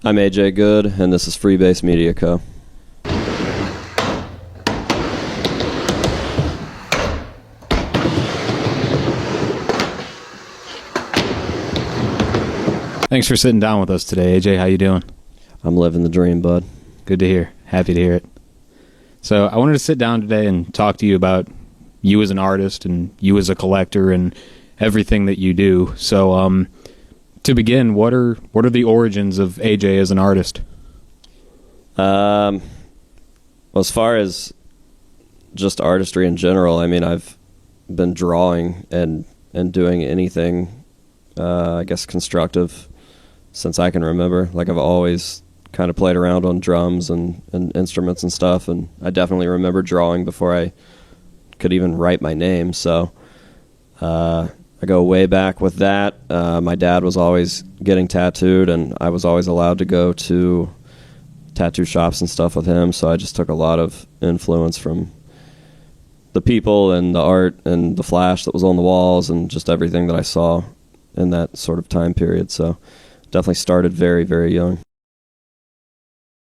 I'm AJ Good, and this is Freebase Media Co. Thanks for sitting down with us today, AJ. How you doing? I'm living the dream, bud. Good to hear. Happy to hear it. So I wanted to sit down today and talk to you about you as an artist and you as a collector and everything that you do. So to begin, what are the origins of AJ as an artist? Well, as far as just artistry in general, I mean, I've been drawing and doing anything, I guess, constructive since I can remember. Like, I've always kind of played around on drums and instruments and stuff, and I definitely remember drawing before I could even write my name. So I go way back with that. My dad was always getting tattooed, and I was always allowed to go to tattoo shops and stuff with him, so I just took a lot of influence from the people and the art and the flash that was on the walls and just everything that I saw in that sort of time period. So definitely started very, very young.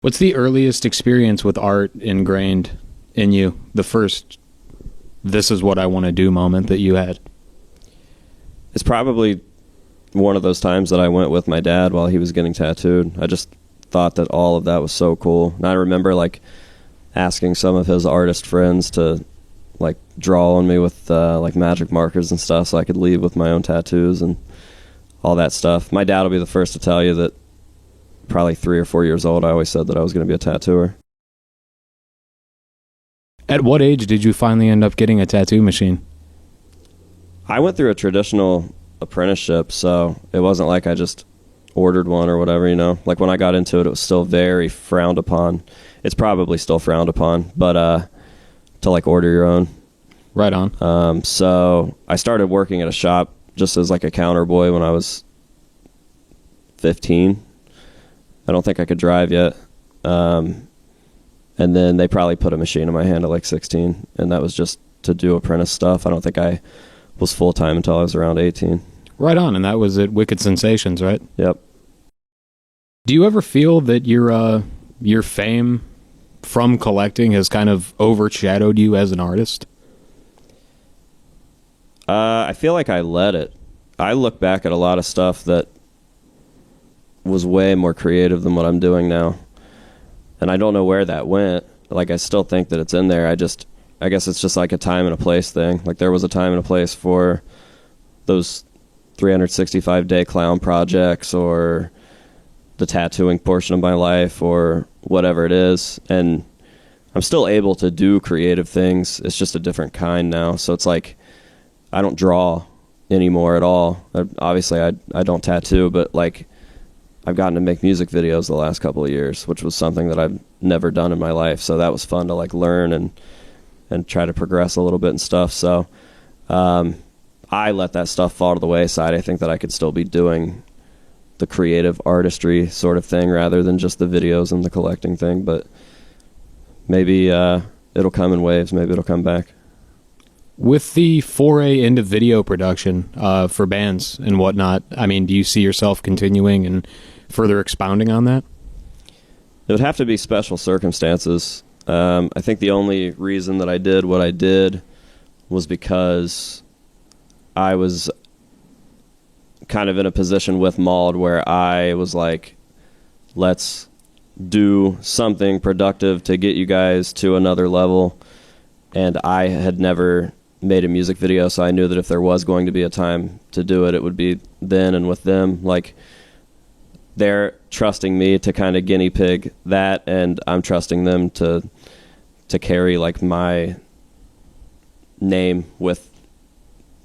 What's the earliest experience with art ingrained in you? The first, this is what I want to do moment that you had? It's probably one of those times that I went with my dad while he was getting tattooed. I just thought that all of that was so cool. And I remember like asking some of his artist friends to like draw on me with like magic markers and stuff so I could leave with my own tattoos and all that stuff. My dad will be the first to tell you that probably 3 or 4 years old, I always said that I was going to be a tattooer. At what age did you finally end up getting a tattoo machine? I went through a traditional apprenticeship, so it wasn't like I just ordered one or whatever, you know. Like when I got into it, it was still very frowned upon. It's probably still frowned upon, but to like order your own. Right on. So I started working at a shop just as like a counter boy when I was 15. I don't think I could drive yet. And then they probably put a machine in my hand at like 16, and that was just to do apprentice stuff. I don't think I was full-time until I was around 18. Right on, and that was at Wicked Sensations, right? Yep. Do you ever feel that your fame from collecting has kind of overshadowed you as an artist? I feel like I let it. I look back at a lot of stuff that was way more creative than what I'm doing now. And I don't know where that went. Like, I still think that it's in there. I guess it's just like a time and a place thing. Like, there was a time and a place for those 365-day clown projects or the tattooing portion of my life or whatever it is. And I'm still able to do creative things. It's just a different kind now. So it's like I don't draw anymore at all. Obviously, I don't tattoo, but like I've gotten to make music videos the last couple of years, which was something that I've never done in my life. So that was fun to like learn and try to progress a little bit and stuff. So I let that stuff fall to the wayside. I think that I could still be doing the creative artistry sort of thing rather than just the videos and the collecting thing. But maybe it'll come in waves. Maybe it'll come back. With the foray into video production for bands and whatnot, I mean, do you see yourself continuing and further expounding on that? It would have to be special circumstances. I think the only reason that I did what I did was because I was kind of in a position with Mauled where I was like, let's do something productive to get you guys to another level. And I had never made a music video, so I knew that if there was going to be a time to do it, it would be then and with them. Like, they're trusting me to kind of guinea pig that, and I'm trusting them to carry like my name with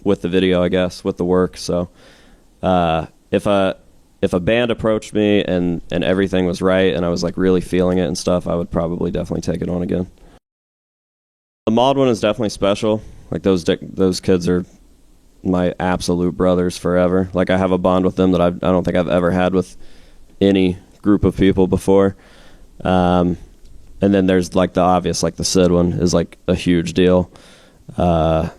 the video, I guess, with the work. So if a band approached me and everything was right and I was like really feeling it and stuff, I would probably definitely take it on again. The Mauled one is definitely special. Like, those kids are my absolute brothers forever. Like, I have a bond with them that I don't think I've ever had with any group of people before. And then there's like the obvious, like the SID one is like a huge deal. 'Cause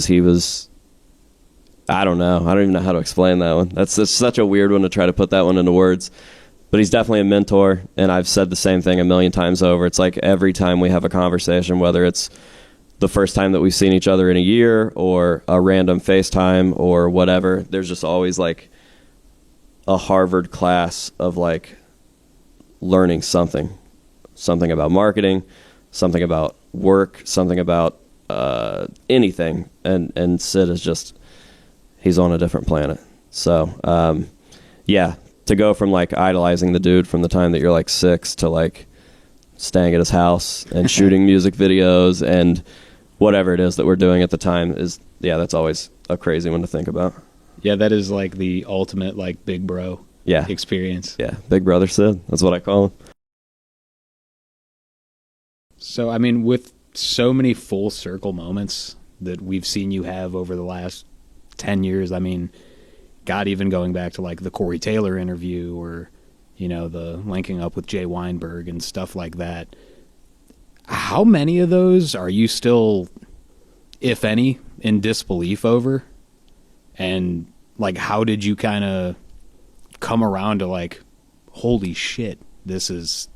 he was I don't know. I don't even know how to explain that one. That's such a weird one to try to put that one into words. But he's definitely a mentor, and I've said the same thing a million times over. It's like every time we have a conversation, whether it's the first time that we've seen each other in a year or a random FaceTime or whatever, there's just always like a Harvard class of like learning something about marketing, something about work, something about anything. And Sid is just, he's on a different planet. So, yeah, to go from like idolizing the dude from the time that you're like 6 to like staying at his house and shooting music videos and whatever it is that we're doing at the time is, yeah, that's always a crazy one to think about. Yeah, that is like the ultimate like big bro experience. Yeah, big brother Sid. That's what I call him. So, I mean, with so many full circle moments that we've seen you have over the last 10 years, I mean, God, even going back to like the Corey Taylor interview or, you know, the linking up with Jay Weinberg and stuff like that. How many of those are you still, if any, in disbelief over? And like, how did you kind of come around to like, holy shit, this is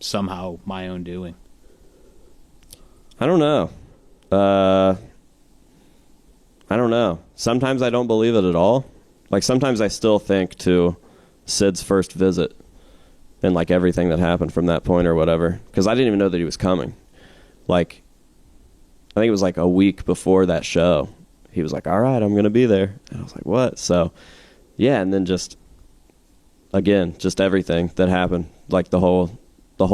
somehow my own doing? I don't know. I don't know. Sometimes I don't believe it at all. Like sometimes I still think to Sid's first visit and like everything that happened from that point or whatever, because I didn't even know that he was coming. Like, I think it was like a week before that show. He was like, all right, I'm going to be there. And I was like, what? So, yeah, and then just, again, just everything that happened, like the whole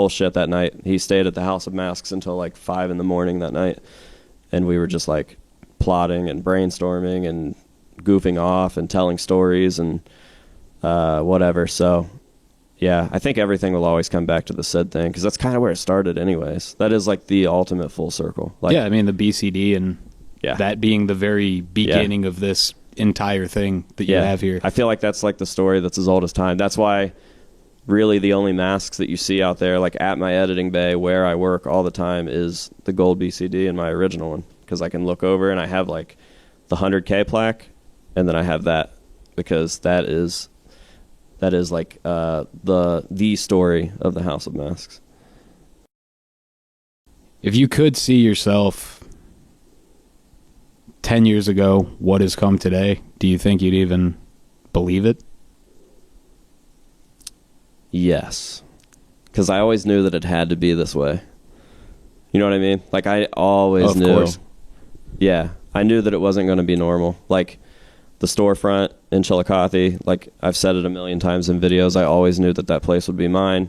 shit that night. He stayed at the House of Masks until like 5 a.m. that night, and we were just like plotting and brainstorming and goofing off and telling stories and whatever. So, yeah, I think everything will always come back to the Sid thing because that's kind of where it started anyways. That is like the ultimate full circle. Like, yeah, I mean, the BCD and that being the very beginning of this entire thing that you have here. I feel like that's like the story that's as old as time. That's why really the only masks that you see out there, like at my editing bay where I work all the time, is the gold BCD and my original one, because I can look over and I have like the 100K plaque, and then I have that because that is like the story of the House of Masks. If you could see yourself 10 years ago, what has come today, do you think you'd even believe it? Yes, because I always knew that it had to be this way. You know what I mean? Like, I always knew. Of course. Yeah, I knew that it wasn't going to be normal. Like, the storefront in Chillicothe, like I've said it a million times in videos, I always knew that that place would be mine.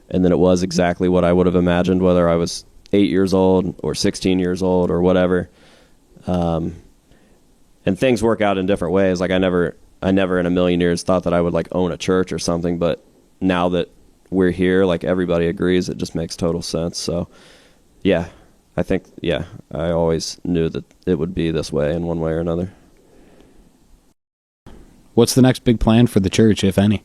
And then it was exactly what I would have imagined, whether I was 8 years old or 16 years old or whatever. And things work out in different ways. Like, I never in a million years thought that I would like own a church or something, but now that we're here, like everybody agrees, it just makes total sense. So yeah, I think, I always knew that it would be this way in one way or another. What's the next big plan for the church, if any?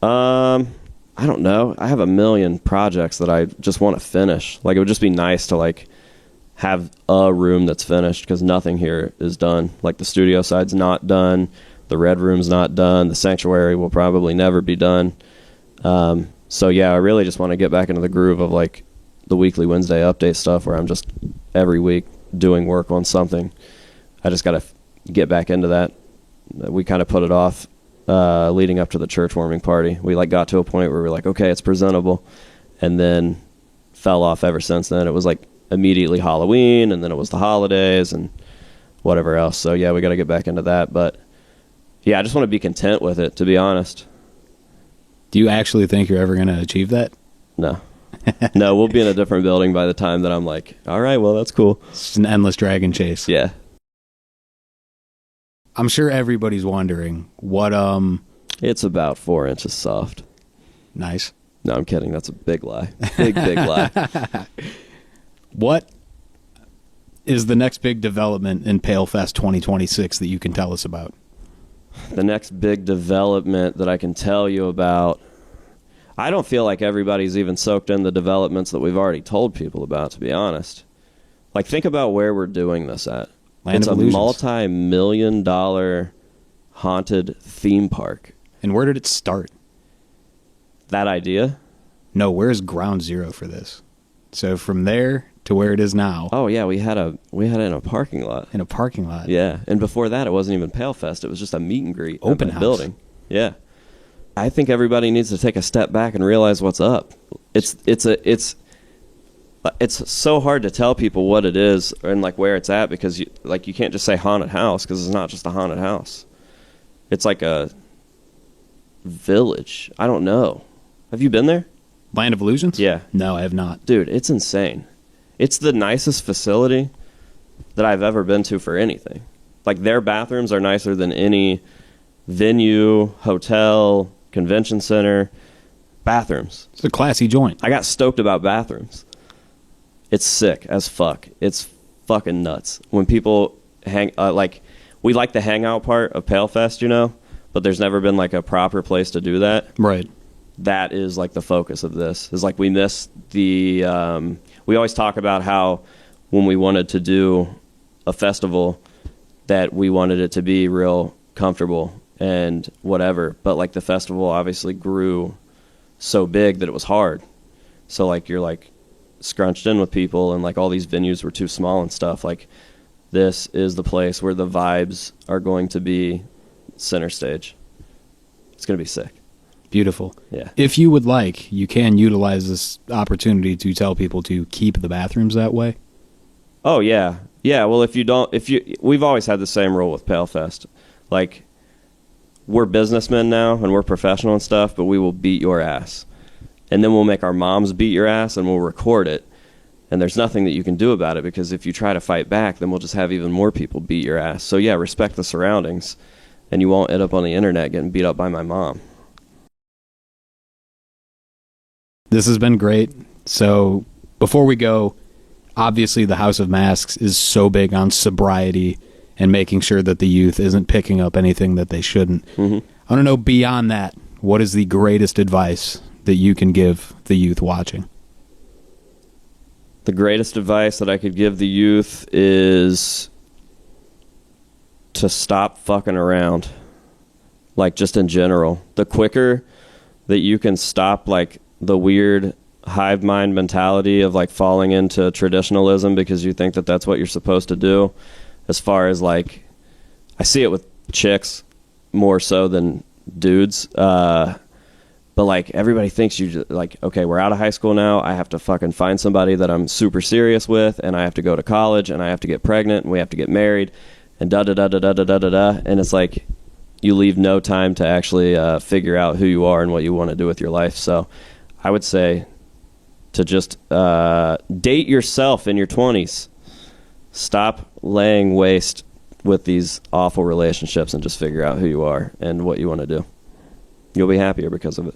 I don't know. I have a million projects that I just want to finish. Like, it would just be nice to like have a room that's finished, because nothing here is done. Like, the studio side's not done. The red room's not done. The sanctuary will probably never be done. So yeah, I really just want to get back into the groove of like the weekly Wednesday update stuff where I'm just every week doing work on something. I just got to get back into that. We kind of put it off leading up to the church warming party. We like got to a point where we were like, okay, it's presentable, and then fell off ever since then. It was like immediately Halloween, and then it was the holidays and whatever else. So yeah, we got to get back into that. But yeah, I just want to be content with it, to be honest. Do you actually think you're ever going to achieve that? No. No, we'll be in a different building by the time that I'm like, all right, well, that's cool. It's an endless dragon chase. Yeah. I'm sure everybody's wondering what It's about 4 inches soft. Nice. No, I'm kidding. That's a big lie. Big lie. What is the next big development in Palefest 2026 that you can tell us about? The next big development that I can tell you about, I don't feel like everybody's even soaked in the developments that we've already told people about, to be honest. Like, think about where we're doing this at. Land It's of a Illusions. multi-million-dollar haunted theme park. And where did it start? That idea? No, where's ground zero for this? So from there to where it is now. Oh yeah, we had it in a parking lot. In a parking lot. Yeah, and before that, it wasn't even Palefest. It was just a meet and greet. Open at the house. building. Yeah, I think everybody needs to take a step back and realize what's up. It's so hard to tell people what it is and like where it's at, because you can't just say haunted house, because it's not just a haunted house. It's like a village. I don't know. Have you been there? Land of Illusions? Yeah. No, I have not. Dude, it's insane. It's the nicest facility that I've ever been to for anything. Like, their bathrooms are nicer than any venue, hotel, convention center. Bathrooms. It's a classy joint. I got stoked about bathrooms. It's sick as fuck. It's fucking nuts. When people we like the hangout part of Palefest, you know, but there's never been like a proper place to do that. Right. That is like the focus of this. Is like we miss the we always talk about how when we wanted to do a festival that we wanted it to be real comfortable and whatever, but like the festival obviously grew so big that it was hard. So like you're like scrunched in with people, and like all these venues were too small and stuff. Like, this is the place where the vibes are going to be center stage. It's going to be sick. Beautiful. Yeah. If you would like, you can utilize this opportunity to tell people to keep the bathrooms that way. Oh yeah. Yeah, well, we've always had the same rule with Palefest. Like, we're businessmen now and we're professional and stuff, but we will beat your ass. And then we'll make our moms beat your ass and we'll record it. And there's nothing that you can do about it, because if you try to fight back, then we'll just have even more people beat your ass. So yeah, respect the surroundings, and you won't end up on the internet getting beat up by my mom. This has been great. So before we go, obviously the House of Masks is so big on sobriety and making sure that the youth isn't picking up anything that they shouldn't. Mm-hmm. I want to know, beyond that, what is the greatest advice that you can give the youth watching? The greatest advice that I could give the youth is to stop fucking around. Like, just in general. The quicker that you can stop, like, the weird hive mind mentality of, like, falling into traditionalism because you think that that's what you're supposed to do, as far as, like, I see it with chicks more so than dudes. But, like, everybody thinks like, okay, we're out of high school now. I have to fucking find somebody that I'm super serious with, and I have to go to college, and I have to get pregnant, and we have to get married, and da-da-da-da-da-da-da-da. And it's like, you leave no time to actually figure out who you are and what you want to do with your life. So I would say to just date yourself in your 20s. Stop laying waste with these awful relationships and just figure out who you are and what you want to do. You'll be happier because of it.